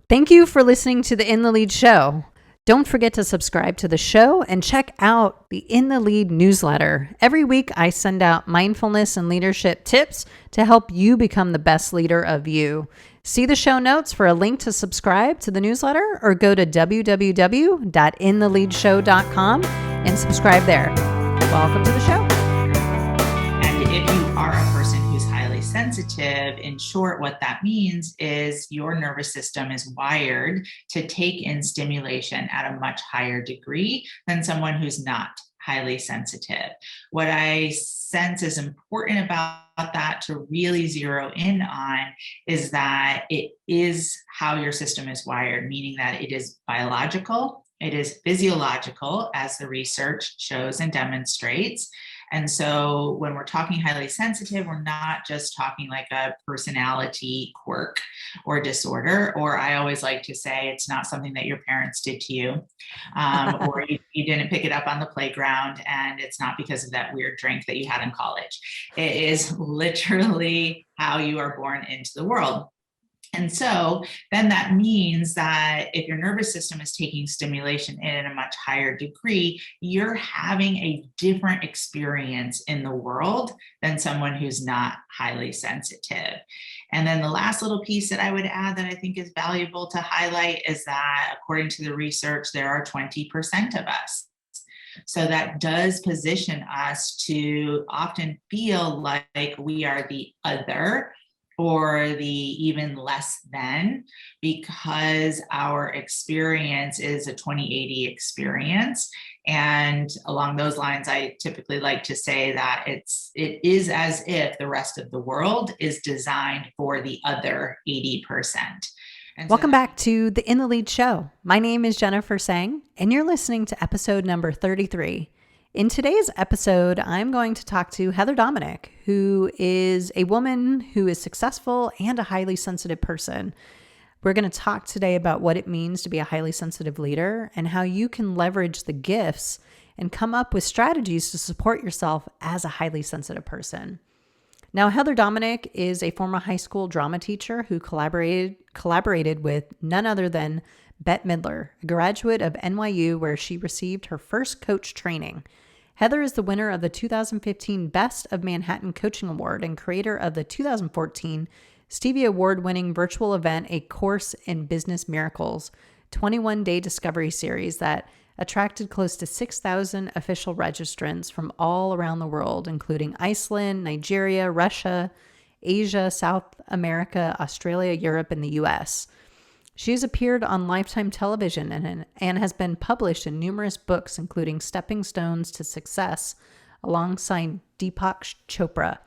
Thank you for listening to the In the Lead show. Don't forget to subscribe to the show and check out the In the Lead newsletter. Every week, I send out mindfulness and leadership tips to help you become the best leader of you. See the show notes for a link to subscribe to the newsletter or go to www.intheleadshow.com and subscribe there. Welcome to the show. And if you are a person who's highly sensitive, in short, what that means is your nervous system is wired to take in stimulation at a much higher degree than someone who's not highly sensitive. What I sense is important about that to really zero in on is that it is how your system is wired, meaning that it is biological, it is physiological, as the research shows and demonstrates. And so when we're talking highly sensitive, we're not just talking like a personality quirk or disorder, or I always like to say it's not something that your parents did to you, or you didn't pick it up on the playground, and it's not because of that weird drink that you had in college. It is literally how you are born into the world. And so then that means that if your nervous system is taking stimulation in at a much higher degree, you're having a different experience in the world than someone who's not highly sensitive. And then the last little piece that I would add that I think is valuable to highlight is that according to the research, there are 20% of us. So that does position us to often feel like we are the other, or the even less than, because our experience is a 20/80 experience. And along those lines, I typically like to say that it is as if the rest of the world is designed for the other 80%. Welcome back to the In the Lead show. My name is Jennifer Tsang, and you're listening to episode number 33. In today's episode, I'm going to talk to Heather Dominick, who is a woman who is successful and a highly sensitive person. We're going to talk today about what it means to be a highly sensitive leader and how you can leverage the gifts and come up with strategies to support yourself as a highly sensitive person. Now, Heather Dominick is a former high school drama teacher who collaborated with none other than Bette Midler, a graduate of NYU, where she received her first coach training. Heather is the winner of the 2015 Best of Manhattan Coaching Award and creator of the 2014 Stevie Award-winning virtual event, A Course in Business Miracles, 21-day discovery series that attracted close to 6,000 official registrants from all around the world, including Iceland, Nigeria, Russia, Asia, South America, Australia, Europe, and the US. She has appeared on Lifetime television and has been published in numerous books, including Stepping Stones to Success, alongside Deepak Chopra.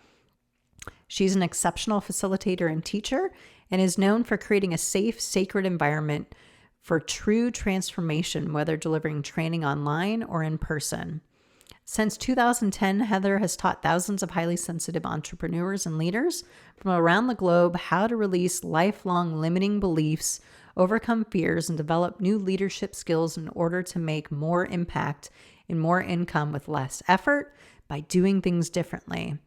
She's an exceptional facilitator and teacher and is known for creating a safe, sacred environment for true transformation, whether delivering training online or in person. Since 2010, Heather has taught thousands of highly sensitive entrepreneurs and leaders from around the globe how to release lifelong limiting beliefs, overcome fears, and develop new leadership skills in order to make more impact and more income with less effort by doing things differently.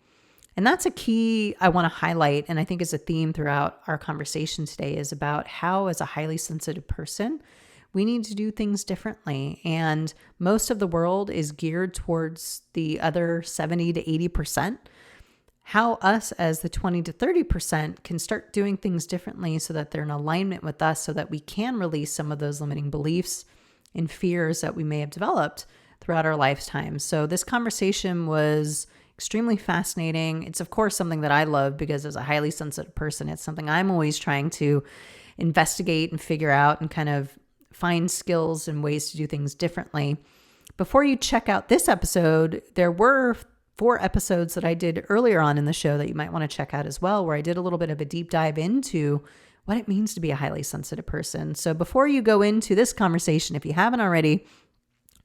And that's a key I want to highlight, and I think is a theme throughout our conversation today, is about how, as a highly sensitive person, we need to do things differently. And most of the world is geared towards the other 70 to 80%. How us as the 20 to 30% can start doing things differently so that they're in alignment with us, so that we can release some of those limiting beliefs and fears that we may have developed throughout our lifetime. So this conversation was extremely fascinating. It's of course something that I love because as a highly sensitive person, it's something I'm always trying to investigate and figure out and kind of find skills and ways to do things differently. Before you check out this episode, there were 4 episodes that I did earlier on in the show that you might want to check out as well, where I did a little bit of a deep dive into what it means to be a highly sensitive person. So before you go into this conversation, if you haven't already,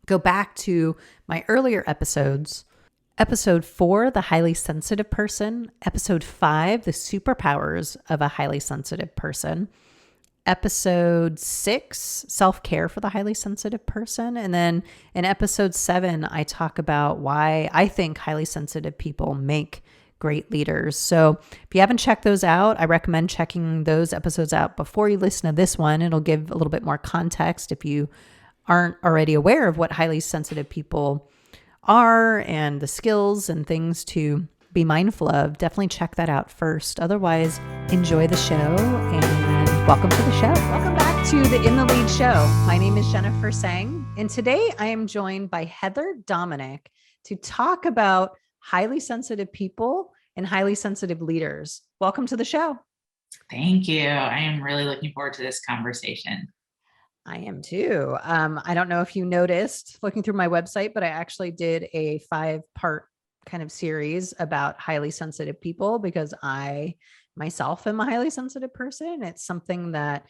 go back to my earlier episodes. Episode 4, The Highly Sensitive Person. Episode 5, The Superpowers of a Highly Sensitive Person. Episode 6, Self-Care for the Highly Sensitive Person. And then in episode 7, I talk about why I think highly sensitive people make great leaders. So if you haven't checked those out, I recommend checking those episodes out before you listen to this one. It'll give a little bit more context if you aren't already aware of what highly sensitive people are and the skills and things to be mindful of. Definitely check that out first. Otherwise, enjoy the show and welcome to the show. Welcome back to the In the Lead show. My name is Jennifer Tsang, and today I am joined by Heather Dominick to talk about highly sensitive people and highly sensitive leaders. Welcome to the show. Thank you. I am really looking forward to this conversation. I am too. I don't know if you noticed looking through my website, but I actually did a 5-part kind of series about highly sensitive people because I myself am a highly sensitive person. It's something that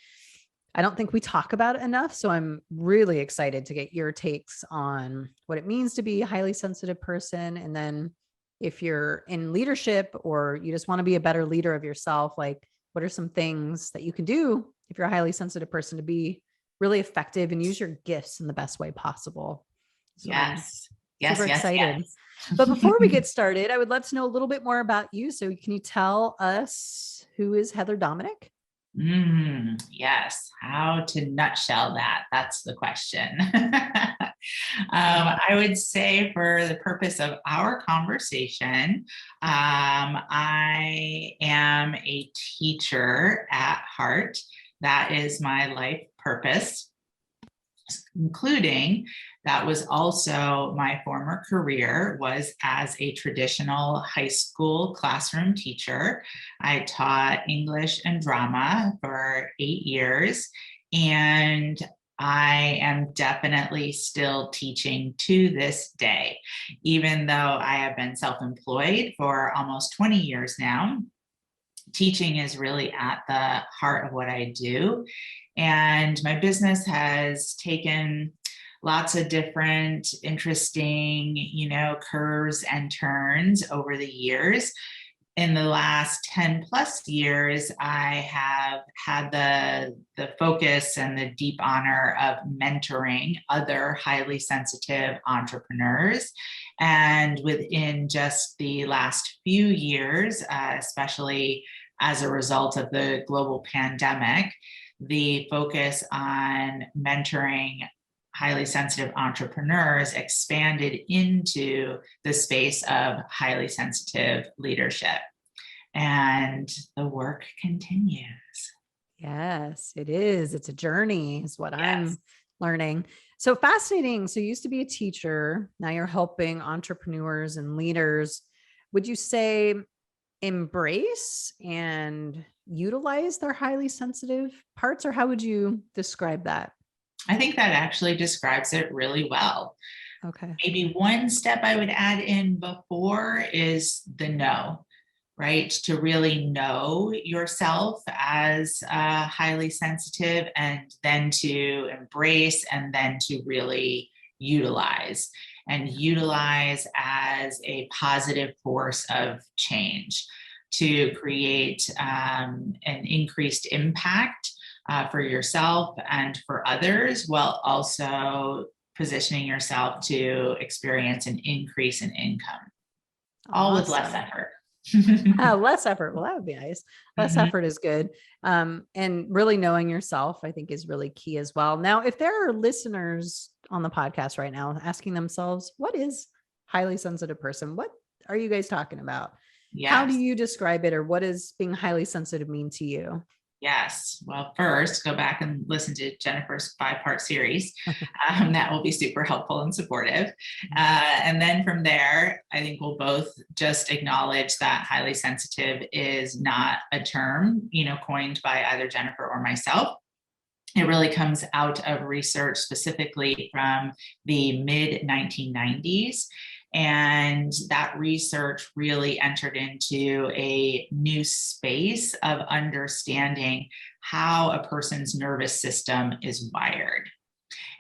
I don't think we talk about enough. So I'm really excited to get your takes on what it means to be a highly sensitive person. And then if you're in leadership or you just want to be a better leader of yourself, like what are some things that you can do if you're a highly sensitive person to be really effective and use your gifts in the best way possible? So Yes. Super excited. But before we get started, I would love to know a little bit more about you. So can you tell us who is Heather Dominick? Yes. How to nutshell that? That's the question. I would say for the purpose of our conversation, I am a teacher at heart. That is my life purpose, including that was also my former career was as a traditional high school classroom teacher. I taught English and drama for 8 years, and I am definitely still teaching to this day, even though I have been self-employed for almost 20 years now. Teaching is really at the heart of what I do. And my business has taken lots of different interesting, curves and turns over the years. In the last 10 plus years, I have had the focus and the deep honor of mentoring other highly sensitive entrepreneurs. And within just the last few years, especially as a result of the global pandemic, the focus on mentoring highly sensitive entrepreneurs expanded into the space of highly sensitive leadership. And the work continues. Yes, it is. It's a journey, is what I'm learning. So fascinating. So you used to be a teacher. Now you're helping entrepreneurs and leaders. Would you say embrace and utilize their highly sensitive parts, or how would you describe that? I think that actually describes it really well. Okay. Maybe one step I would add in before is the know, right? To really know yourself as highly sensitive, and then to embrace, and then to really utilize as a positive force of change to create an increased impact for yourself and for others, while also positioning yourself to experience an increase in income, all with less effort. Less effort. Well, that would be nice. Less effort is good. And really knowing yourself, I think, is really key as well. Now, if there are listeners on the podcast right now asking themselves, what is highly sensitive person? What are you guys talking about? Yes. How do you describe it, or what does being highly sensitive mean to you? Yes. Well, first, go back and listen to Jennifer's 5-part series. That will be super helpful and supportive. And then from there, I think we'll both just acknowledge that highly sensitive is not a term, coined by either Jennifer or myself. It really comes out of research specifically from the mid 1990s. And that research really entered into a new space of understanding how a person's nervous system is wired.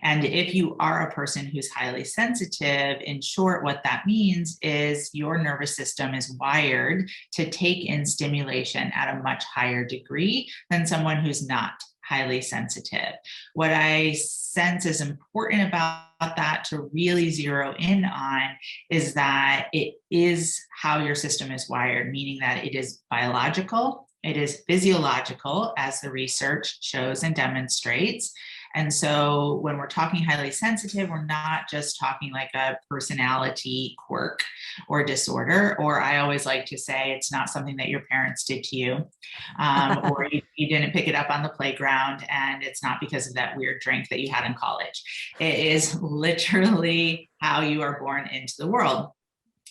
And if you are a person who's highly sensitive, in short, what that means is your nervous system is wired to take in stimulation at a much higher degree than someone who's not highly sensitive. What I sense is important about that to really zero in on is that it is how your system is wired, meaning that it is biological, it is physiological, as the research shows and demonstrates. And so when we're talking highly sensitive, we're not just talking like a personality quirk or disorder, or I always like to say it's not something that your parents did to you, or you didn't pick it up on the playground, and it's not because of that weird drink that you had in college. It is literally how you are born into the world.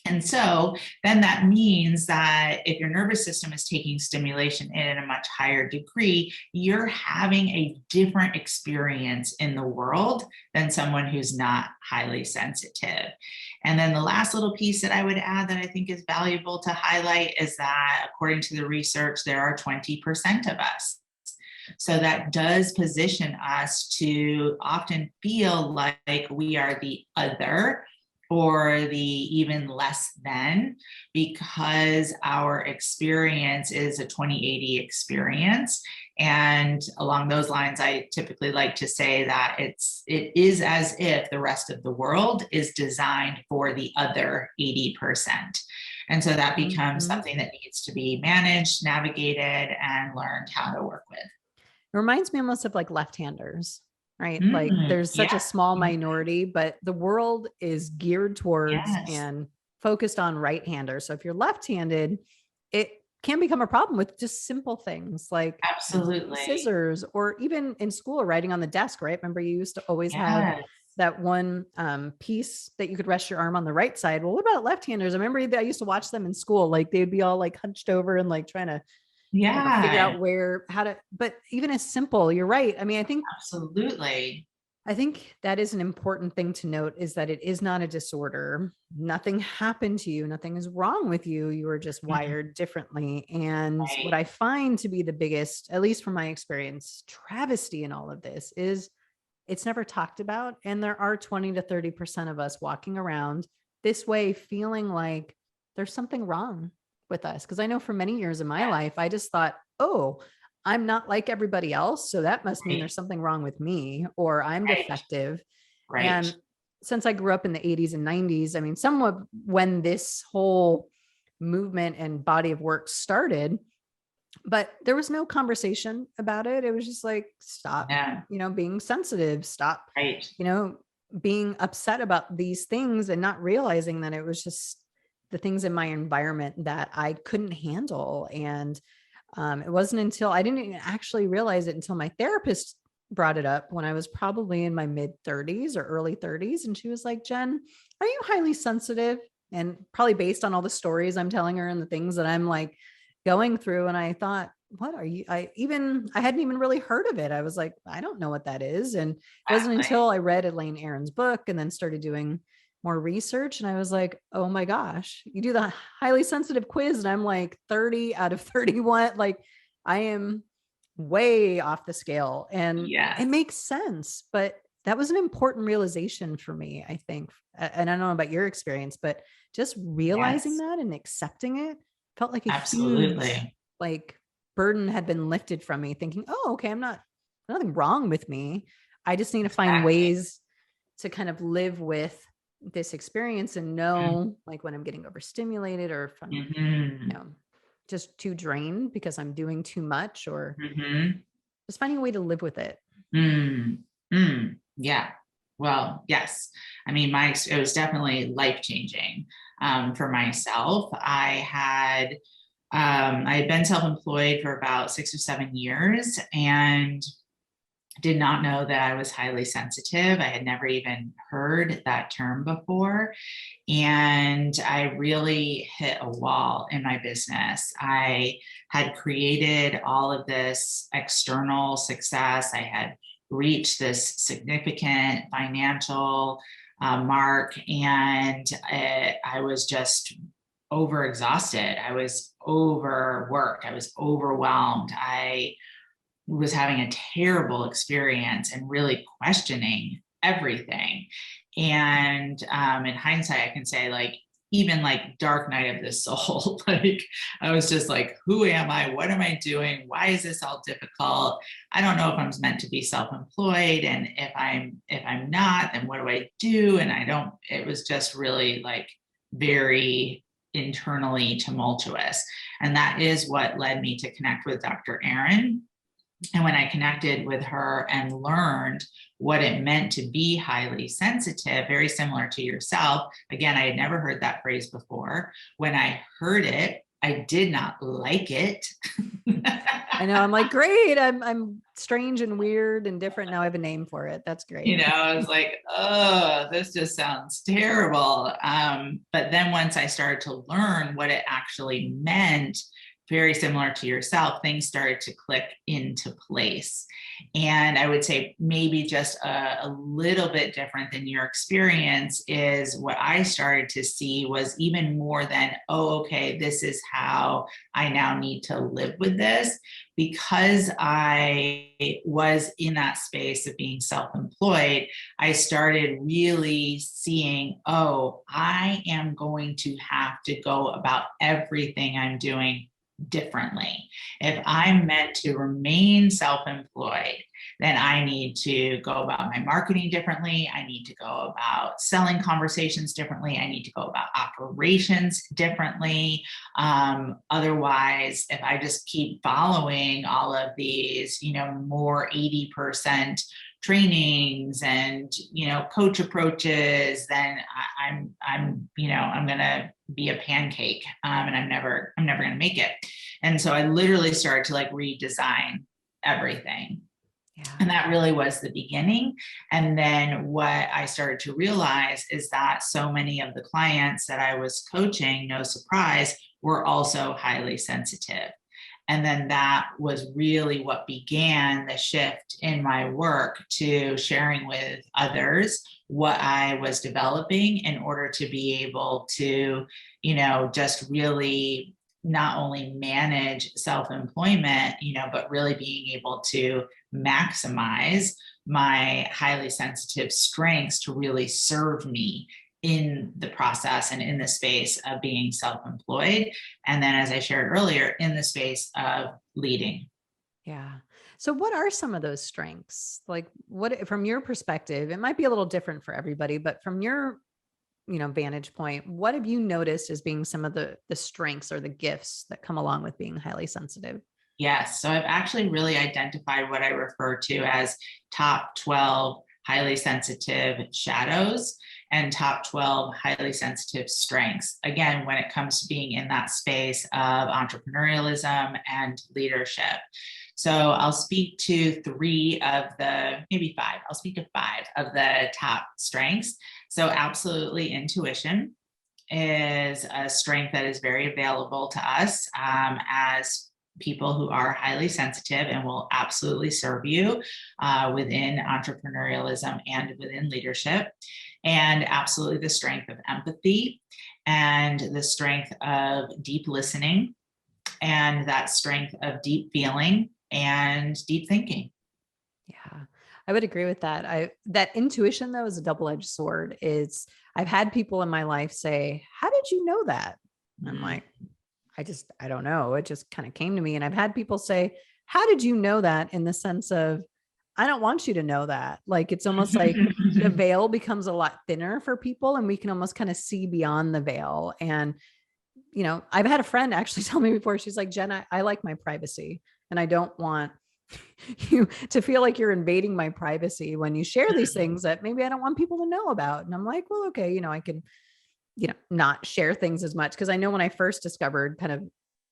And so then that means that if your nervous system is taking stimulation in a much higher degree, you're having a different experience in the world than someone who's not highly sensitive. And then the last little piece that I would add that I think is valuable to highlight is that according to the research, there are 20% of us. So that does position us to often feel like we are the other or the even less than, because our experience is a 2080 experience. And along those lines, I typically like to say that it is as if the rest of the world is designed for the other 80%. And so that becomes something that needs to be managed, navigated, and learned how to work with. It reminds me almost of like left-handers, right? Like there's such a small minority, but the world is geared towards and focused on right-handers. So if you're left-handed, it can become a problem with just simple things like scissors, or even in school, writing on the desk, right? Remember, you used to always have that one piece that you could rest your arm on the right side. Well, what about left-handers? I remember I used to watch them in school. Like they'd be all like hunched over and like trying to figure out how to, but even as simple, you're right. I mean, I think I think that is an important thing to note, is that it is not a disorder. Nothing happened to you. Nothing is wrong with you. You are just wired differently. And what I find to be the biggest, at least from my experience, travesty in all of this is it's never talked about. And there are 20 to 30% of us walking around this way, feeling like there's something wrong with us. Because I know for many years in my life, I just thought, oh, I'm not like everybody else. So that must mean there's something wrong with me, or I'm defective. And since I grew up in the 80s and 90s, I mean, somewhat when this whole movement and body of work started, but there was no conversation about it. It was just like, stop, being sensitive, stop, being upset about these things, and not realizing that it was just the things in my environment that I couldn't handle. And it wasn't until I didn't actually realize it until my therapist brought it up when I was probably in my mid 30s or early 30s. And she was like, Jen, are you highly sensitive? And probably based on all the stories I'm telling her and the things that I'm like going through. And I thought, what are you? I hadn't even really heard of it. I was like, I don't know what that is. And it wasn't until I read Elaine Aron's book and then started doing more research. And I was like, oh my gosh, you do the highly sensitive quiz. And I'm like 30 out of 31. Like I am way off the scale, and it makes sense. But that was an important realization for me, I think. And I don't know about your experience, but just realizing that and accepting it felt like a huge, like, burden had been lifted from me, thinking, oh, okay, nothing wrong with me. I just need to find ways to kind of live with this experience and know like when I'm getting overstimulated, or if I'm just too drained because I'm doing too much, or just finding a way to live with it. Yeah. Well, yes. I mean, it was definitely life-changing for myself. I had been self-employed for about 6 or 7 years and did not know that I was highly sensitive. I had never even heard that term before. And I really hit a wall in my business. I had created all of this external success. I had reached this significant financial mark, and I was just overexhausted. I was overworked. I was overwhelmed. I was having a terrible experience and really questioning everything. And in hindsight, I can say, like, even like dark night of the soul. Like I was just like, who am I? What am I doing? Why is this all difficult? I don't know if I'm meant to be self-employed. And if I'm not, then what do I do? And it was just really like very internally tumultuous. And that is what led me to connect with Dr. Aaron. And when I connected with her and learned what it meant to be highly sensitive, very similar to yourself, again, I had never heard that phrase before. When I heard it, I did not like it. I know. I'm like, great. I'm strange and weird and different. Now I have a name for it. That's great. I was like, oh, this just sounds terrible. But then once I started to learn what it actually meant, very similar to yourself, things started to click into place. And I would say maybe just a little bit different than your experience is what I started to see was even more than, oh, okay, this is how I now need to live with this. Because I was in that space of being self-employed, I started really seeing, oh, I am going to have to go about everything I'm doing differently. If I'm meant to remain self-employed, then I need to go about my marketing differently. I need to go about selling conversations differently. I need to go about operations differently. Otherwise, if I just keep following all of these, more 80% trainings and coach approaches, then I'm gonna be a pancake, and I'm never gonna make it. And so I literally started to like redesign everything. Yeah. And that really was the beginning. And then what I started to realize is that so many of the clients that I was coaching, no surprise, were also highly sensitive. And then that was really what began the shift in my work to sharing with others what I was developing in order to be able to, just really not only manage self-employment, but really being able to maximize my highly sensitive strengths to really serve me in the process and in the space of being self-employed. And then, as I shared earlier, in the space of leading. Yeah. So what are some of those strengths? Like what, from your perspective, it might be a little different for everybody, but from your, vantage point, what have you noticed as being some of the strengths or the gifts that come along with being highly sensitive? Yes. So I've actually really identified what I refer to as top 12 highly sensitive shadows and top 12 highly sensitive strengths. Again, when it comes to being in that space of entrepreneurialism and leadership. So I'll speak to maybe five. I'll speak to five of the top strengths. So absolutely, intuition is a strength that is very available to us as people who are highly sensitive and will absolutely serve you within entrepreneurialism and within leadership. And absolutely the strength of empathy and the strength of deep listening and that strength of deep feeling and deep thinking. Yeah, I would agree with that. That intuition though is a double-edged sword. I've had people in my life say, how did you know that? Mm-hmm. I'm like, I don't know. It just kind of came to me. And I've had people say, how did you know that, in the sense of, I don't want you to know that. Like, it's almost like the veil becomes a lot thinner for people and we can almost kind of see beyond the veil. And, I've had a friend actually tell me before, she's like, Jen, I like my privacy and I don't want you to feel like you're invading my privacy when you share these things that maybe I don't want people to know about. And I'm like, well, okay, I can, not share things as much. Cause I know when I first discovered kind of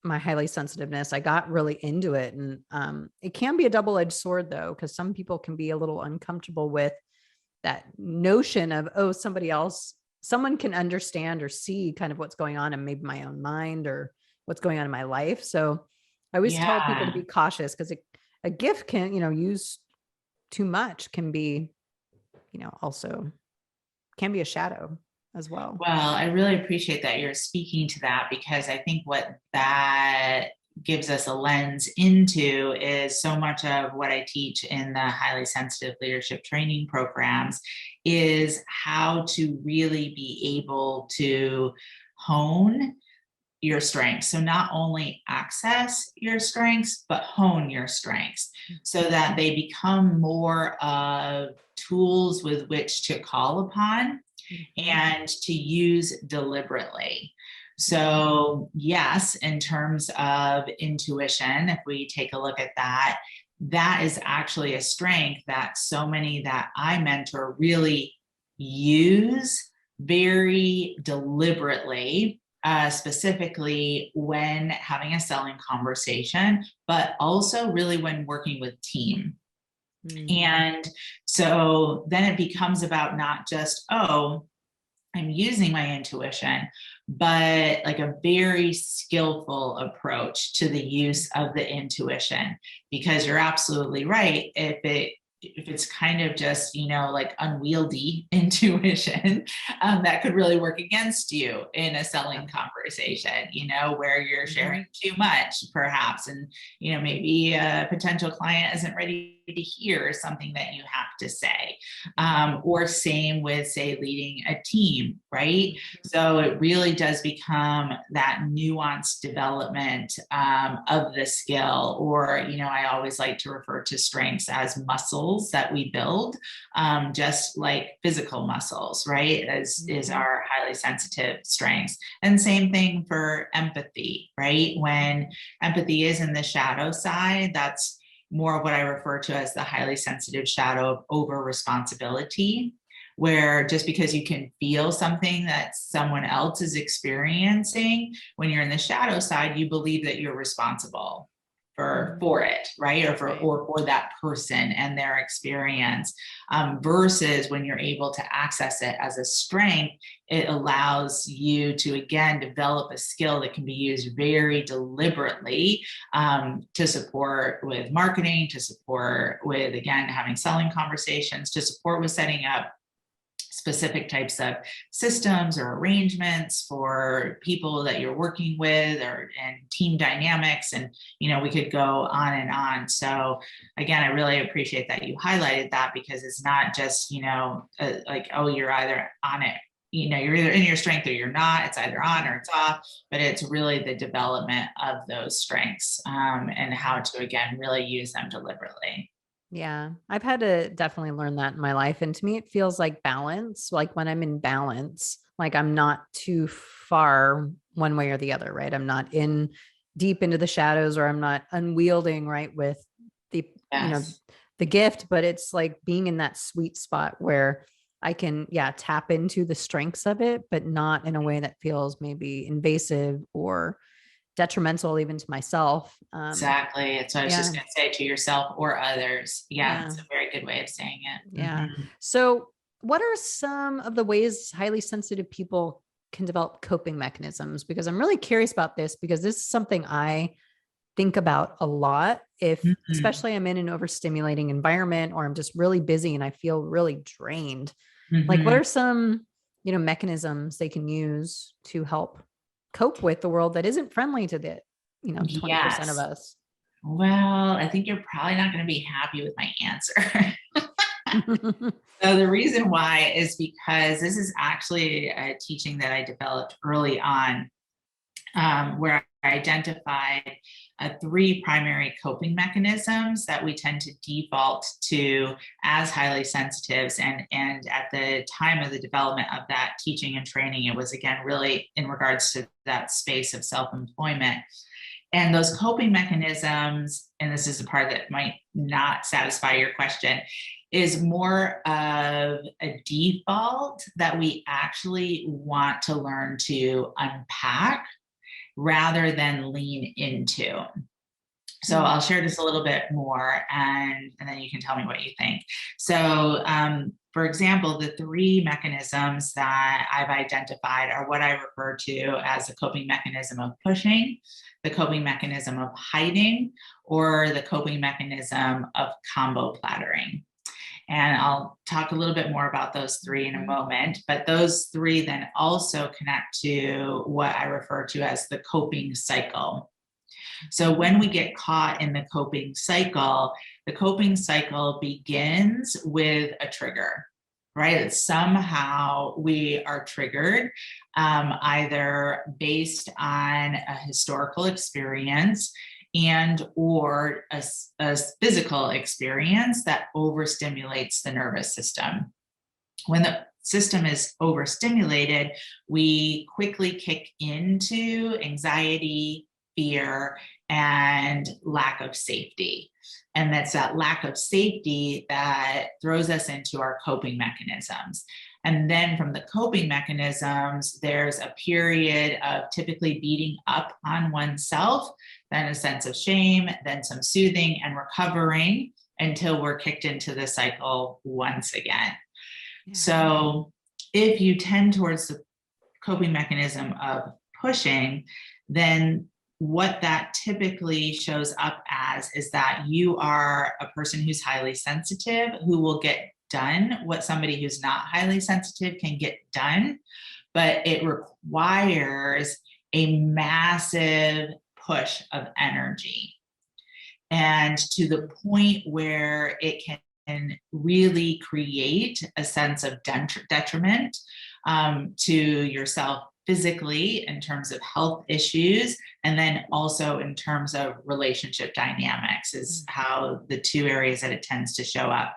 my highly sensitiveness, I got really into it. And it can be a double-edged sword though, because some people can be a little uncomfortable with that notion of, oh, someone can understand or see kind of what's going on in maybe my own mind or what's going on in my life. So I always tell people to be cautious, because a gift can, use too much can be, also can be a shadow as well. Well, I really appreciate that you're speaking to that, because I think what that gives us a lens into is so much of what I teach in the highly sensitive leadership training programs is how to really be able to hone your strengths. So not only access your strengths, but hone your strengths so that they become more of tools with which to call upon and to use deliberately. So yes, in terms of intuition, if we take a look at that, that is actually a strength that so many that I mentor really use very deliberately, specifically when having a selling conversation, but also really when working with team. And so then it becomes about not just, oh, I'm using my intuition, but like a very skillful approach to the use of the intuition, because you're absolutely right. If it's kind of just, like unwieldy intuition, that could really work against you in a selling conversation, where you're sharing too much perhaps. And, maybe a potential client isn't ready to hear something that you have to say. Or same with, say, leading a team, right? So it really does become that nuanced development of the skill, or, I always like to refer to strengths as muscles that we build, just like physical muscles, right? Is our highly sensitive strengths. And same thing for empathy, right? When empathy is in the shadow side, that's more of what I refer to as the highly sensitive shadow of over responsibility, where just because you can feel something that someone else is experiencing, when you're in the shadow side, you believe that you're responsible for it, right? Or for that person and their experience, versus when you're able to access it as a strength, it allows you to, again, develop a skill that can be used very deliberately, to support with marketing, to support with, again, having selling conversations, to support with setting up specific types of systems or arrangements for people that you're working with, and team dynamics. And, we could go on and on. So again, I really appreciate that you highlighted that, because it's not just, like, oh, you're either on it, you're either in your strength or you're not. It's either on or it's off, but it's really the development of those strengths, and how to, again, really use them deliberately. Yeah, I've had to definitely learn that in my life. And to me, it feels like balance. Like when I'm in balance, like I'm not too far one way or the other, right? I'm not in deep into the shadows, or I'm not unwielding, right, with the, Yes. the gift, but it's like being in that sweet spot where I can, tap into the strengths of it, but not in a way that feels maybe invasive or detrimental even to myself. Exactly. It's what I was just going to say, to yourself or others. Yeah, Yeah. it's a very good way of saying it. Yeah. So, what are some of the ways highly sensitive people can develop coping mechanisms? Because I'm really curious about this, because this is something I think about a lot. If, Mhm. especially, I'm in an overstimulating environment, or I'm just really busy and I feel really drained. Like, what Mhm. are some, mechanisms they can use to help cope with the world that isn't friendly to the, 20% of Yes. us? Well, I think you're probably not going to be happy with my answer. So the reason why is because this is actually a teaching that I developed early on, where I identified three primary coping mechanisms that we tend to default to as highly sensitives. And at the time of the development of that teaching and training, it was, again, really in regards to that space of self-employment. And those coping mechanisms, and this is the part that might not satisfy your question, is more of a default that we actually want to learn to unpack rather than lean into. So I'll share just a little bit more, and then you can tell me what you think. So, for example, the three mechanisms that I've identified are what I refer to as the coping mechanism of pushing, the coping mechanism of hiding, or the coping mechanism of combo plattering. And I'll talk a little bit more about those three in a moment, but those three then also connect to what I refer to as the coping cycle. So when we get caught in the coping cycle begins with a trigger. right? That somehow we are triggered, either based on a historical experience and or a physical experience that overstimulates the nervous system. When the system is overstimulated, we quickly kick into anxiety, fear, and lack of safety. And that's that lack of safety that throws us into our coping mechanisms. And then from the coping mechanisms, there's a period of typically beating up on oneself, then a sense of shame, then some soothing and recovering until we're kicked into the cycle once again. Yeah. So if you tend towards the coping mechanism of pushing, then what that typically shows up as is that you are a person who's highly sensitive, who will get done what somebody who's not highly sensitive can get done, but it requires a massive push of energy. And to the point where it can really create a sense of detriment to yourself physically in terms of health issues, and then also in terms of relationship dynamics is how the two areas that it tends to show up.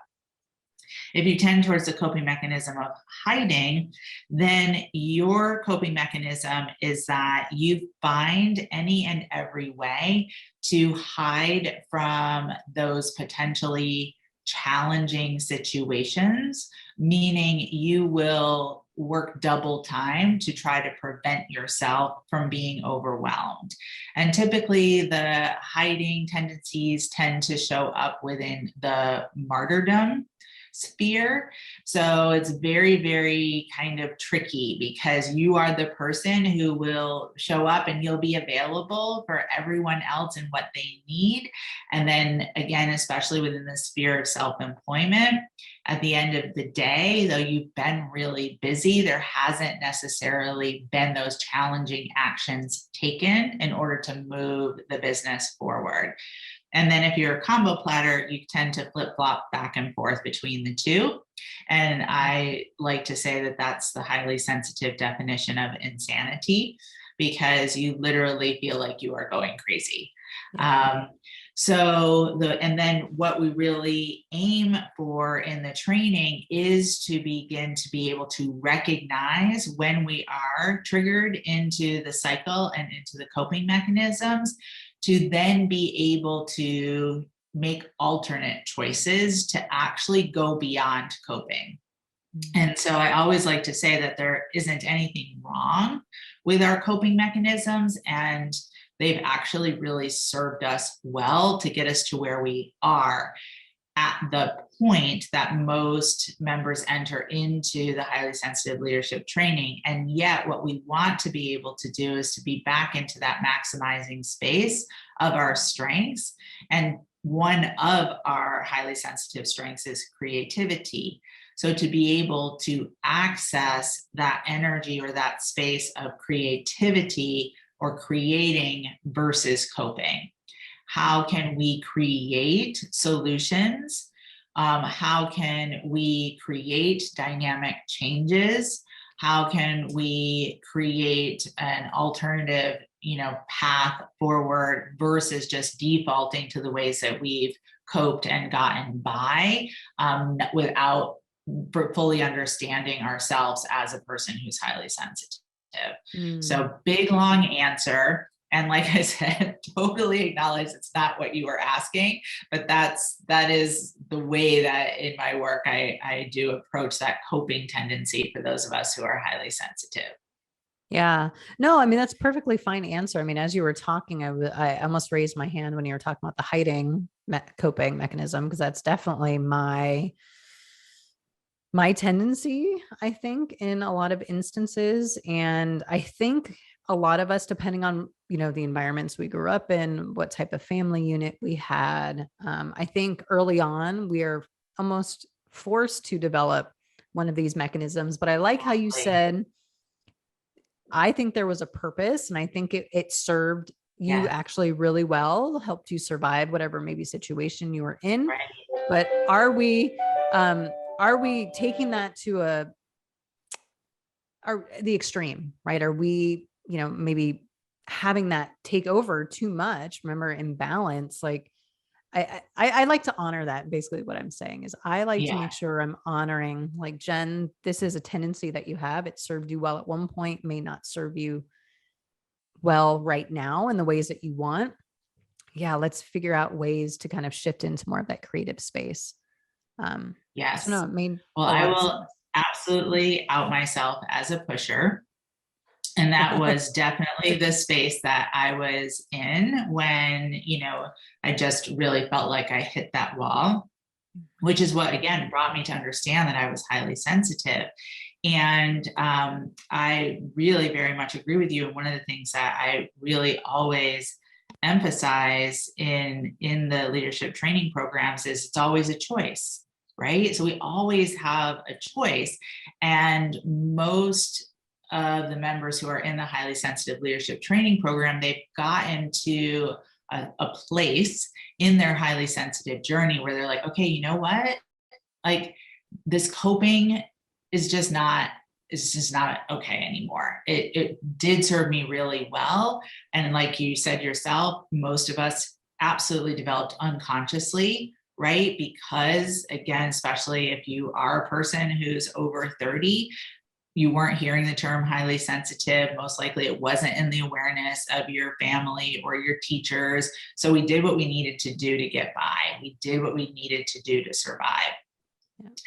If you tend towards the coping mechanism of hiding, then your coping mechanism is that you find any and every way to hide from those potentially challenging situations, meaning you will work double time to try to prevent yourself from being overwhelmed. And typically the hiding tendencies tend to show up within the martyrdom sphere. So it's very, very kind of tricky because you are the person who will show up and you'll be available for everyone else and what they need. And then again, especially within the sphere of self-employment, at the end of the day, though you've been really busy, there hasn't necessarily been those challenging actions taken in order to move the business forward. And then if you're a combo platter, you tend to flip-flop back and forth between the two. And I like to say that that's the highly sensitive definition of insanity, because you literally feel like you are going crazy. And then what we really aim for in the training is to begin to be able to recognize when we are triggered into the cycle and into the coping mechanisms, to then be able to make alternate choices to actually go beyond coping. And so I always like to say that there isn't anything wrong with our coping mechanisms, and they've actually really served us well to get us to where we are at the point that most members enter into the highly sensitive leadership training. And yet what we want to be able to do is to be back into that maximizing space of our strengths. And one of our highly sensitive strengths is creativity. So to be able to access that energy or that space of creativity or creating versus coping. How can we create solutions? How can we create dynamic changes? How can we create an alternative, path forward versus just defaulting to the ways that we've coped and gotten by without fully understanding ourselves as a person who's highly sensitive? So big, long answer. And like I said, totally acknowledge it's not what you were asking, but that is the way that in my work, I do approach that coping tendency for those of us who are highly sensitive. Yeah, no, I mean, that's perfectly fine answer. I mean, as you were talking, I almost raised my hand when you were talking about the hiding coping mechanism, because that's definitely my tendency, I think, in a lot of instances. And I think a lot of us, depending on, the environments we grew up in, what type of family unit we had, I think early on, we are almost forced to develop one of these mechanisms. But I like how you said, I think there was a purpose, and I think it served you actually really well, helped you survive whatever maybe situation you were in. Right. But are we, are we taking that to the extreme, right? Are we, maybe having that take over too much? Remember, imbalance, like I like to honor that. Basically what I'm saying is I like to Yeah. make sure I'm honoring, like, Jen, this is a tendency that you have. It served you well at one point, may not serve you well right now in the ways that you want. Yeah, let's figure out ways to kind of shift into more of that creative space. So no, Yes. it made Well, a I lot of will sense. absolutely out myself as a pusher. And that was definitely the space that I was in when, I just really felt like I hit that wall, which is what, again, brought me to understand that I was highly sensitive. And I really very much agree with you. And one of the things that I really always emphasize in the leadership training programs is it's always a choice, right? So we always have a choice. And most of the members who are in the highly sensitive leadership training program, they've gotten to a place in their highly sensitive journey where they're like, okay, you know what? Like, this coping is just not, it's just not okay anymore. It did serve me really well. And like you said yourself, most of us absolutely developed unconsciously, right? Because again, especially if you are a person who's over 30, you weren't hearing the term highly sensitive. Most likely it wasn't in the awareness of your family or your teachers. So we did what we needed to do to get by. We did what we needed to do to survive.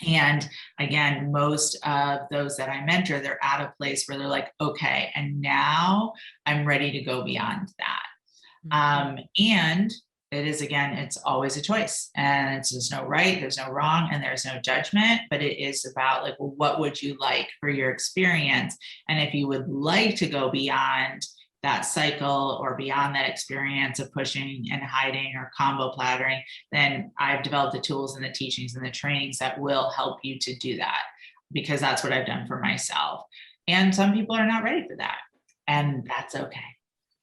And again, most of those that I mentor, they're at a place where they're like, okay, and now I'm ready to go beyond that. And it is, again, it's always a choice, and it's there's no right, there's no wrong, and there's no judgment, but it is about like, well, what would you like for your experience? And if you would like to go beyond that cycle or beyond that experience of pushing and hiding or combo plattering, then I've developed the tools and the teachings and the trainings that will help you to do that, because that's what I've done for myself. And some people are not ready for that, and that's okay.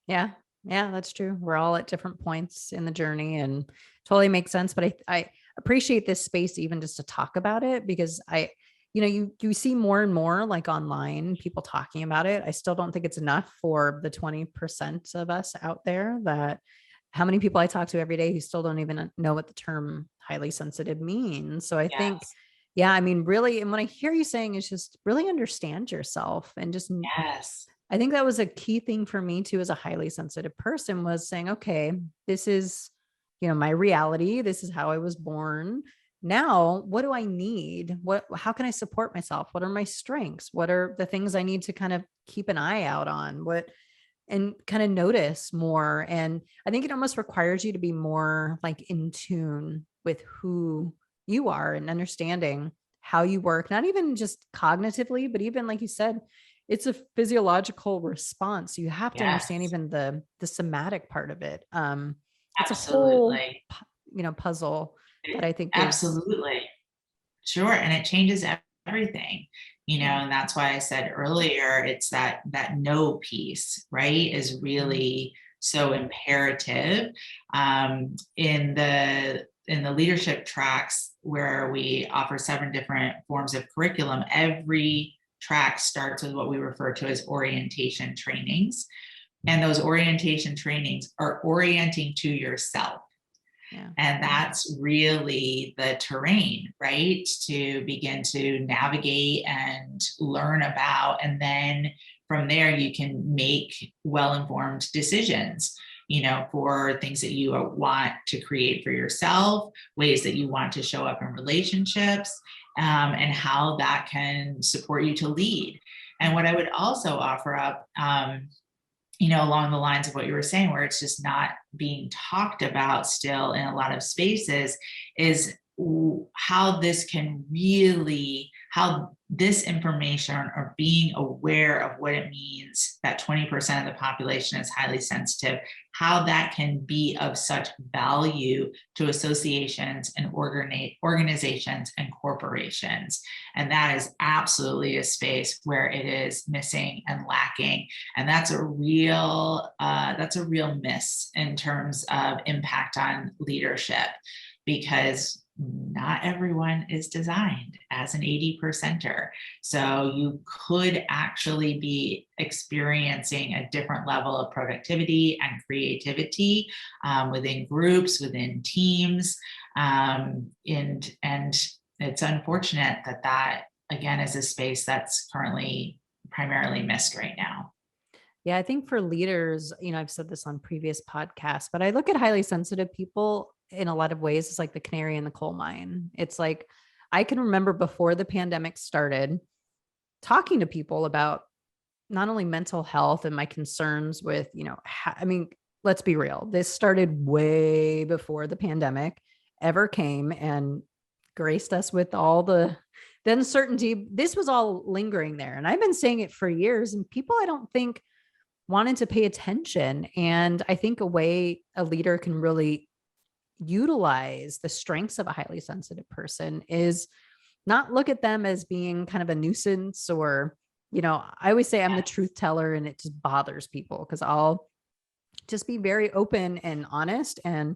Yeah. Yeah, that's true. We're all at different points in the journey and totally makes sense. But I appreciate this space even just to talk about it, because you see more and more like online people talking about it. I still don't think it's enough for the 20% of us out there. That how many people I talk to every day who still don't even know what the term highly sensitive means. So I think, Yes. yeah, I mean, really, and what I hear you saying is just really understand yourself and just, Yes. I think that was a key thing for me too, as a highly sensitive person, was saying, okay, this is, my reality. This is how I was born. Now, what do I need? How can I support myself? What are my strengths? What are the things I need to kind of keep an eye out on? And kind of notice more. And I think it almost requires you to be more like in tune with who you are and understanding how you work, not even just cognitively, but even like you said, it's a physiological response. You have to understand Yes. even the somatic part of it. It's a whole, Absolutely. puzzle that I think is, Absolutely. Sure. And it changes everything, yeah. and that's why I said earlier, it's that no piece, right, is really so imperative. In the leadership tracks where we offer 7 different forms of curriculum, every track starts with what we refer to as orientation trainings. And those orientation trainings are orienting to yourself. Yeah. And that's really the terrain, right? To begin to navigate and learn about. And then from there, you can make well-informed decisions, for things that you want to create for yourself, ways that you want to show up in relationships, and how that can support you to lead. And what I would also offer up, along the lines of what you were saying, where it's just not being talked about still in a lot of spaces, is how this information, or being aware of what it means that 20% of the population is highly sensitive, how that can be of such value to associations and organizations and corporations. And that is absolutely a space where it is missing and lacking. And that's a real miss in terms of impact on leadership, because not everyone is designed as an 80 percenter. So you could actually be experiencing a different level of productivity and creativity within groups, within teams. And it's unfortunate that again is a space that's currently primarily missed right now. Yeah, I think for leaders, I've said this on previous podcasts, but I look at highly sensitive people in a lot of ways. It's like the canary in the coal mine. It's like, I can remember before the pandemic started talking to people about not only mental health and my concerns with, let's be real. This started way before the pandemic ever came and graced us with all the uncertainty. This was all lingering there. And I've been saying it for years, and people, I don't think, wanted to pay attention. And I think a way a leader can really utilize the strengths of a highly sensitive person is not look at them as being kind of a nuisance, or, I always say I'm the truth teller, and it just bothers people because I'll just be very open and honest. And,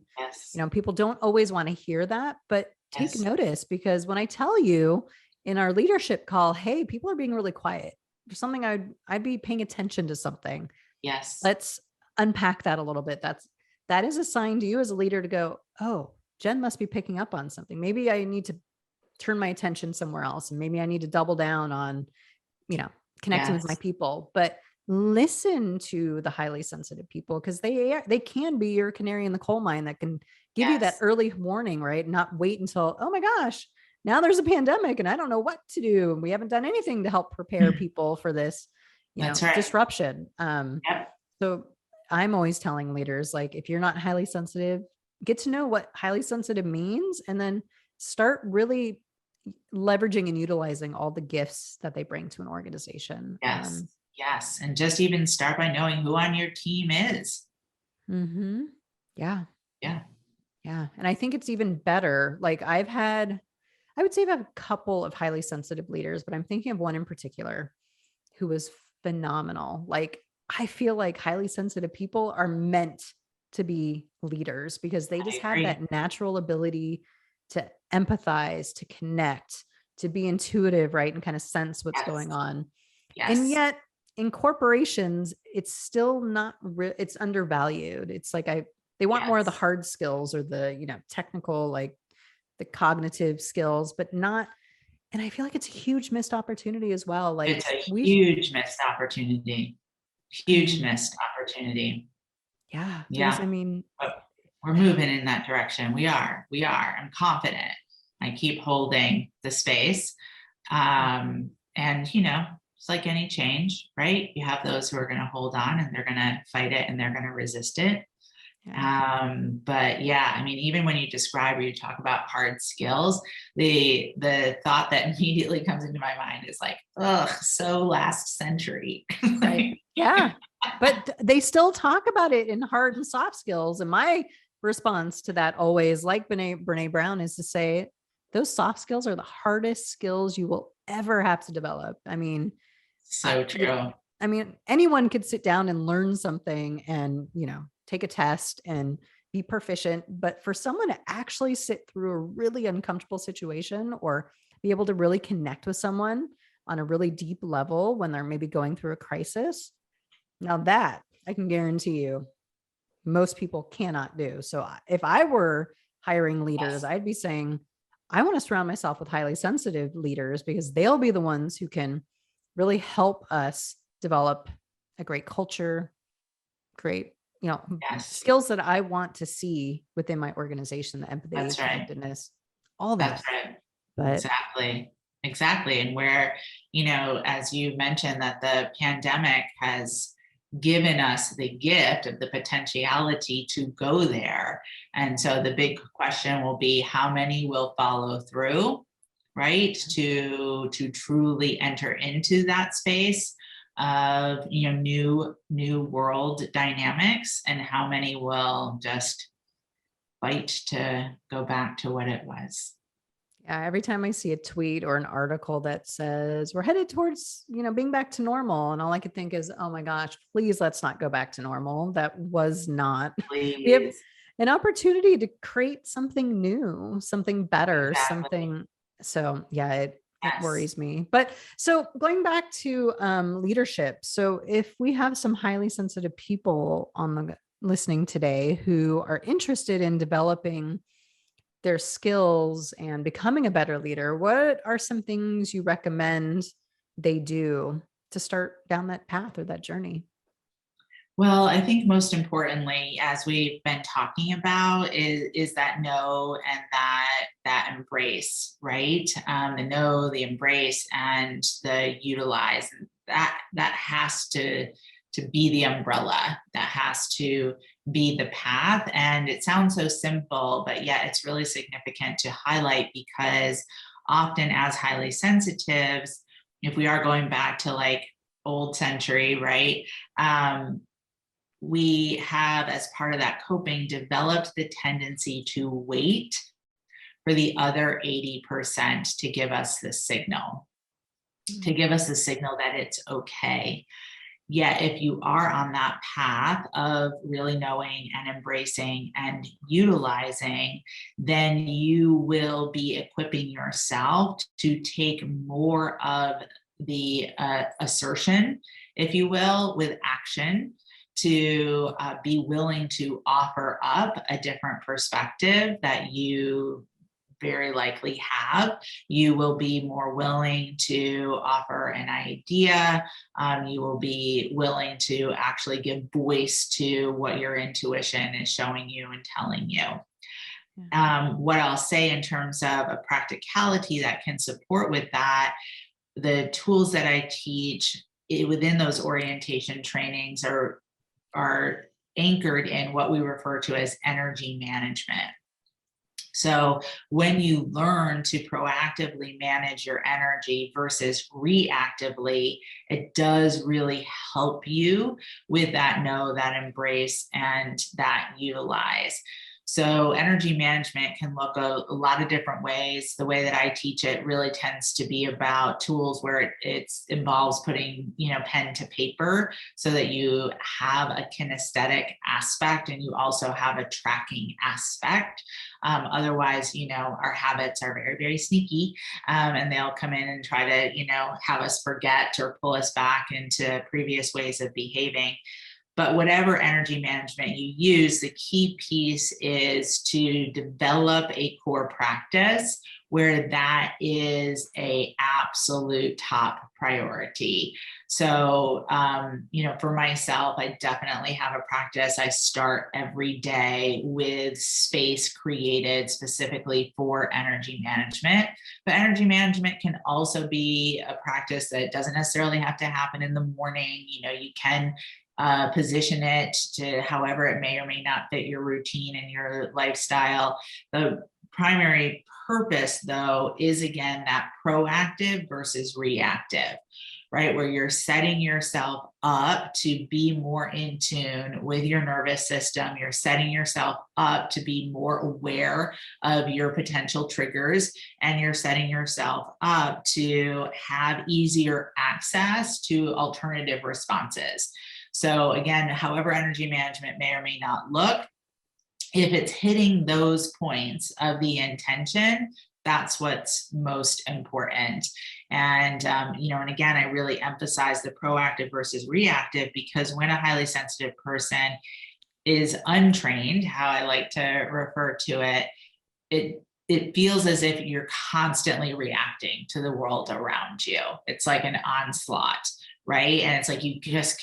people don't always want to hear that, but take notice, because when I tell you in our leadership call, hey, people are being really quiet, there's something I'd be paying attention to something. Yes. Let's unpack that a little bit. That is a sign to you as a leader to go, oh, Jen must be picking up on something. Maybe I need to turn my attention somewhere else. And maybe I need to double down on, connecting with my people. But listen to the highly sensitive people, because they can be your canary in the coal mine that can give you that early warning, right? Not wait until, oh my gosh, now there's a pandemic and I don't know what to do. We haven't done anything to help prepare people for this, disruption. So I'm always telling leaders, like, if you're not highly sensitive, get to know what highly sensitive means, and then start really leveraging and utilizing all the gifts that they bring to an organization. Yes. And just even start by knowing who on your team is. Yeah. Yeah. And I think it's even better. Like I would say I've had a couple of highly sensitive leaders, but I'm thinking of one in particular who was phenomenal. Like, I feel like highly sensitive people are meant to be leaders because they just have that natural ability to empathize, to connect, to be intuitive, right? And kind of sense what's going on. And yet in corporations, it's still not, it's undervalued. It's like, they want more of the hard skills or the, technical, like the cognitive skills, but not. And I feel like it's a huge missed opportunity as well. Like it's a huge missed opportunity. Huge missed opportunity. Yeah. I mean, we're moving in that direction. We are. I'm confident. I keep holding the space. And, it's like any change, right? You have those who are going to hold on and they're going to fight it and they're going to resist it. But I mean, even when you describe or you talk about hard skills, the thought that immediately comes into my mind is like, ugh, so last century. Right. Yeah. But they still talk about it in hard and soft skills. And my response to that always, like Brene Brown, is to say, those soft skills are the hardest skills you will ever have to develop. I mean, so true. I mean, anyone could sit down and learn something and, take a test and be proficient. But for someone to actually sit through a really uncomfortable situation or be able to really connect with someone on a really deep level when they're maybe going through a crisis, now that I can guarantee you most people cannot do. So if I were hiring leaders, I'd be saying, I want to surround myself with highly sensitive leaders because they'll be the ones who can really help us develop a great culture, great, skills that I want to see within my organization, the empathy, connectedness, all that. That's right. But Exactly. And where, as you mentioned, that the pandemic has given us the gift of the potentiality to go there. And so the big question will be how many will follow through, right? To truly enter into that space of, new world dynamics, and how many will just fight to go back to what it was. Yeah, every time I see a tweet or an article that says we're headed towards, being back to normal, and all I could think is, oh my gosh, please let's not go back to normal. That was not. Please. an opportunity to create something new, something better, Exactly. something. So yeah, it Yes. worries me. But so going back to leadership. So if we have some highly sensitive people on the listening today who are interested in developing their skills and becoming a better leader, what are some things you recommend they do to start down that path or that journey? Well, I think most importantly, as we've been talking about, is that know and that embrace, right? The know, the embrace, and the utilize. That has to be the umbrella. That has to be the path. And it sounds so simple, but yet it's really significant to highlight because often as highly sensitives, if we are going back to like old century, right? We have, as part of that coping, developed the tendency to wait for the other 80% to give us the signal, to give us the signal that it's okay. Yet, if you are on that path of really knowing and embracing and utilizing, then you will be equipping yourself to take more of the assertion, if you will, with action to be willing to offer up a different perspective that you very likely have. You will be more willing to offer an idea. You will be willing to actually give voice to what your intuition is showing you and telling you. What I'll say in terms of a practicality that can support with that, the tools that I teach within those orientation trainings are anchored in what we refer to as energy management. So when you learn to proactively manage your energy versus reactively, it does really help you with that know, that embrace, and that utilize. So energy management can look a lot of different ways. The way that I teach it really tends to be about tools where it involves putting, pen to paper so that you have a kinesthetic aspect and you also have a tracking aspect. Otherwise, our habits are very, very sneaky, and they'll come in and try to, have us forget or pull us back into previous ways of behaving. But whatever energy management you use, the key piece is to develop a core practice where that is a absolute top priority. So, for myself, I definitely have a practice. I start every day with space created specifically for energy management. But energy management can also be a practice that doesn't necessarily have to happen in the morning. You can position it to however it may or may not fit your routine and your lifestyle. The primary purpose, though, is again that proactive versus reactive, right? Where you're setting yourself up to be more in tune with your nervous system. You're setting yourself up to be more aware of your potential triggers, and you're setting yourself up to have easier access to alternative responses. So again, however energy management may or may not look, if it's hitting those points of the intention, that's what's most important. And, and again, I really emphasize the proactive versus reactive because when a highly sensitive person is untrained, how I like to refer to it, it feels as if you're constantly reacting to the world around you. It's like an onslaught, right? And it's like you just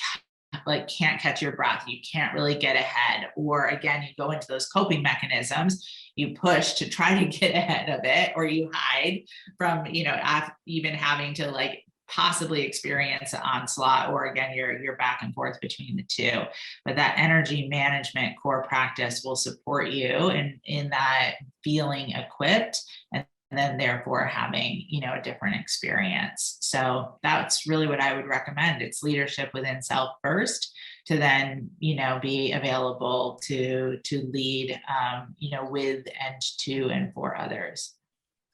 can't catch your breath, you can't really get ahead, or again you go into those coping mechanisms, you push to try to get ahead of it, or you hide from even having to possibly experience an onslaught, or again you're back and forth between the two. But that energy management core practice will support you in that feeling equipped, and then therefore having a different experience. So that's really what I would recommend. It's leadership within self first, to then be available to lead with and to and for others.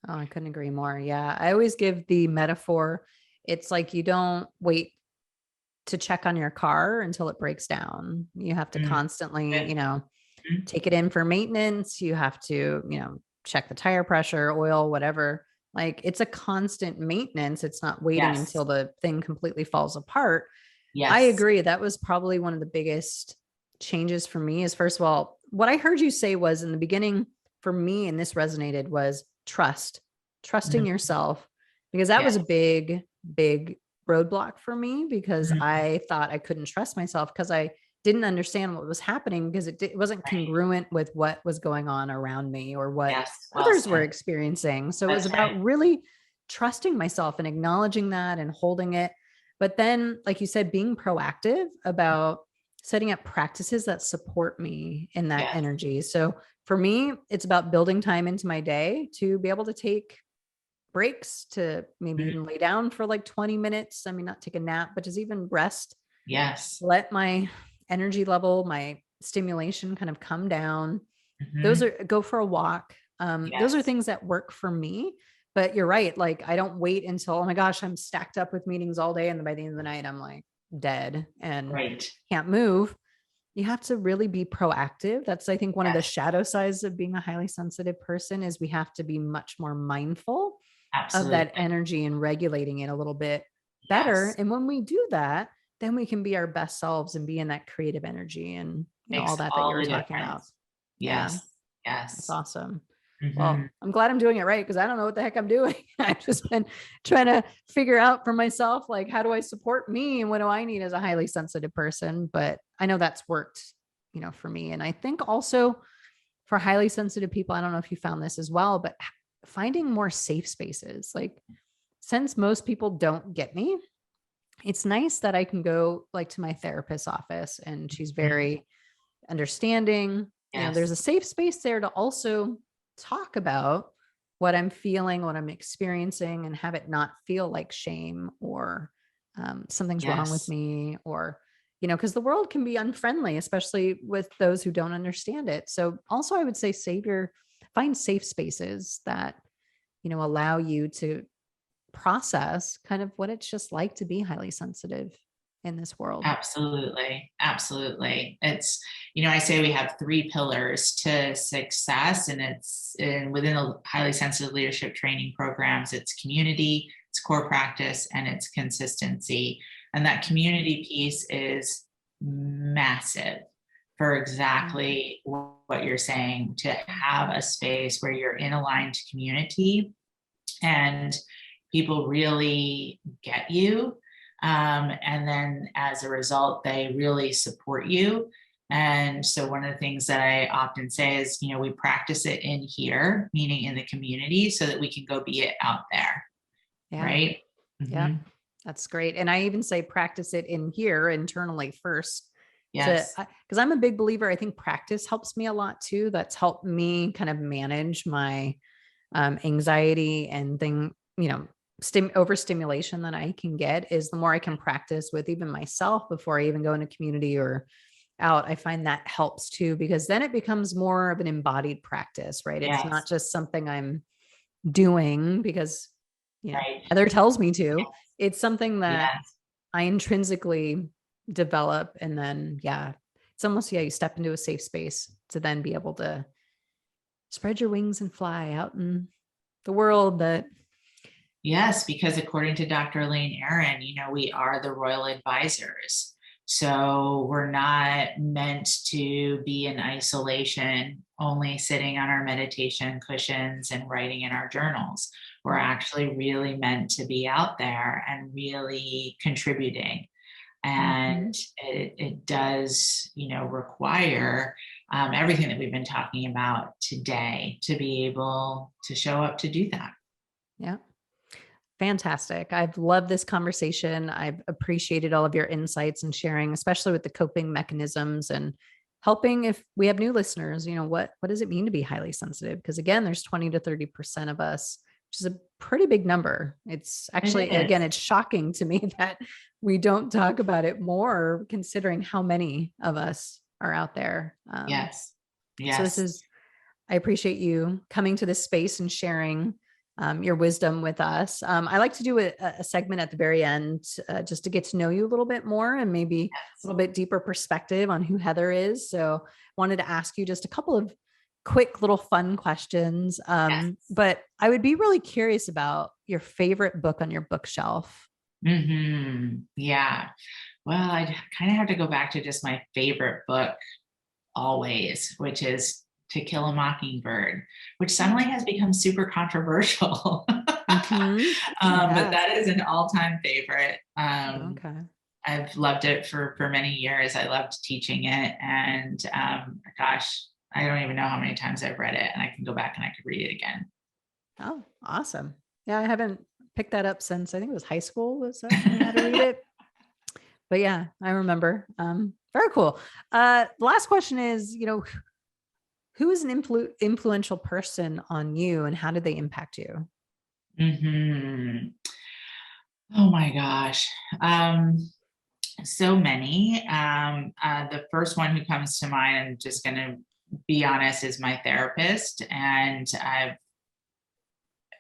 Oh, I couldn't agree more. Yeah. I always give the metaphor. It's like you don't wait to check on your car until it breaks down. You have to Mm. constantly, Good. take it in for maintenance. You have to, check the tire pressure, oil, whatever. Like it's a constant maintenance. It's not waiting Yes. until the thing completely falls apart. I Yes. agree. That was probably one of the biggest changes for me is, first of all, what I heard you say was in the beginning for me, and this resonated, was trusting Mhm. yourself, because that was Yes. a big, big roadblock for me, because Mhm. I thought I couldn't trust myself because I didn't understand what was happening, because it wasn't Right. congruent with what was going on around me or what Yes. Well others were said. experiencing. So it was That's right. about really trusting myself and acknowledging that and holding it. But then, like you said, being proactive about setting up practices that support me in that Yes. energy. So for me, it's about building time into my day to be able to take breaks, to maybe Mhm. even lay down for like 20 minutes. I mean, not take a nap, but just even rest, Yes. let my energy level, my stimulation kind of come down. Those Mhm. are, go for a walk. Those are Yes. things that work for me. But you're right. Like I don't wait until, oh my gosh, I'm stacked up with meetings all day. And then by the end of the night, I'm like dead and Right. can't move. You have to really be proactive. That's, I think, one of the Yes. shadow sides of being a highly sensitive person is we have to be much more mindful of that Absolutely. energy and regulating it a little bit better. Yes. And when we do that, then we can be our best selves and be in that creative energy and, all Makes that all you're the talking about. difference. Yeah, Yes. that's Yes. awesome. Mhm. Well, I'm glad I'm doing it right, because I don't know what the heck I'm doing. I've just been trying to figure out for myself, like, how do I support me and what do I need as a highly sensitive person? But I know that's worked, for me. And I think also for highly sensitive people, I don't know if you found this as well, but finding more safe spaces. Like, since most people don't get me, it's nice that I can go like to my therapist's office and she's Mhm. very understanding. There's Yes. a safe space there to also talk about what I'm feeling, what I'm experiencing, and have it not feel like shame or something's wrong with Yes. me, or, because the world can be unfriendly, especially with those who don't understand it. So also I would say find safe spaces that, allow you to process kind of what it's just like to be highly sensitive in this world. Absolutely. Absolutely. I say we have three pillars to success, and within the highly sensitive leadership training programs, it's community, it's core practice, and it's consistency. And that community piece is massive for Mm. exactly what you're saying, to have a space where you're in aligned community and people really get you. And then as a result, they really support you. And so one of the things that I often say is, we practice it in here, meaning in the community, so that we can go be it out there. Yeah. Right. Yeah. Mm-hmm. That's great. And I even say practice it in here internally first, to, Yes. because I'm a big believer. I think practice helps me a lot too. That's helped me kind of manage my anxiety and overstimulation that I can get, is the more I can practice with even myself before I even go into community or out. I find that helps too, because then it becomes more of an embodied practice, right? It's not Yes. just something I'm doing because, Right. Heather tells me to. It's something that Yes. I intrinsically develop. And then, yeah, it's almost, yeah, you step into a safe space to then be able to spread your wings and fly out in the world. That, Yes, because according to Dr. Elaine Aron, we are the royal advisors. So we're not meant to be in isolation, only sitting on our meditation cushions and writing in our journals. We're actually really meant to be out there and really contributing. Mhm. And it does, require everything that we've been talking about today to be able to show up to do that. Yeah. Fantastic. I've loved this conversation. I've appreciated all of your insights and sharing, especially with the coping mechanisms and helping, if we have new listeners, what does it mean to be highly sensitive? Because again, there's 20 to 30% of us, which is a pretty big number. It's actually, It again, is. it's shocking to me that we don't talk about it more, considering how many of us are out there. Yes. So Yes. I appreciate you coming to this space and sharing your wisdom with us. I like to do a segment at the very end just to get to know you a little bit more and maybe a little bit deeper perspective on who Heather is. So wanted to ask you just a couple of quick little fun questions. But I would be really curious about your favorite book on your bookshelf. Yeah. Well, I kind of have to go back to just my favorite book always, which is To Kill a Mockingbird, which suddenly has become super controversial. But that is an all-time favorite. Okay. I've loved it for many years. I loved teaching it. And gosh, I don't even know how many times I've read it, and I can go back and I could read it again. Oh, awesome. Yeah, I haven't picked that up since I think it was high school was when I had to read it. But yeah, I remember. Very cool. The last question is, who is an influential person on you and how did they impact you? Oh my gosh. So many. The first one who comes to mind, I'm just going to be honest, is my therapist. And I've,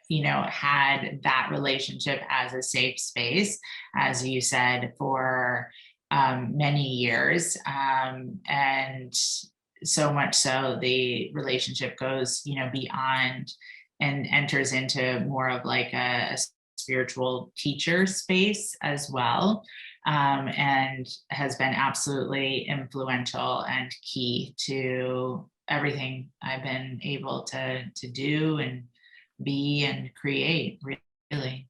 had that relationship as a safe space, as you said, for many years. And so much so the relationship goes, beyond and enters into more of like a spiritual teacher space as well. And has been absolutely influential and key to everything I've been able to do and be and create, really.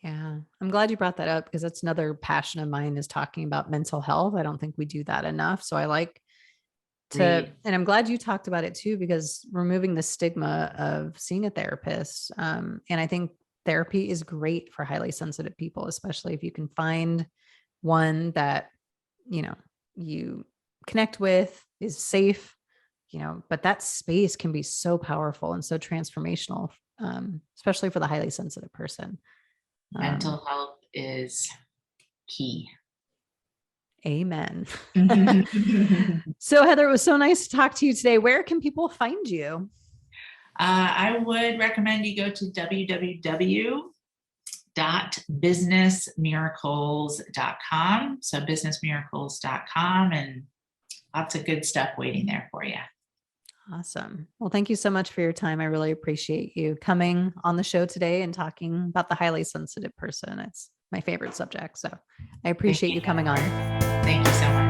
Yeah, I'm glad you brought that up because that's another passion of mine is talking about mental health. I don't think we do that enough. So I like to, and I'm glad you talked about it too, because removing the stigma of seeing a therapist. And I think therapy is great for highly sensitive people, especially if you can find one that, you connect with, is safe, but that space can be so powerful and so transformational, especially for the highly sensitive person. Mental health is key. Amen. So Heather, it was so nice to talk to you today. Where can people find you? I would recommend you go to www.businessmiracles.com. So businessmiracles.com, and lots of good stuff waiting there for you. Awesome. Well, thank you so much for your time. I really appreciate you coming on the show today and talking about the highly sensitive person. It's my favorite subject. So I appreciate you coming on. Thank you so much.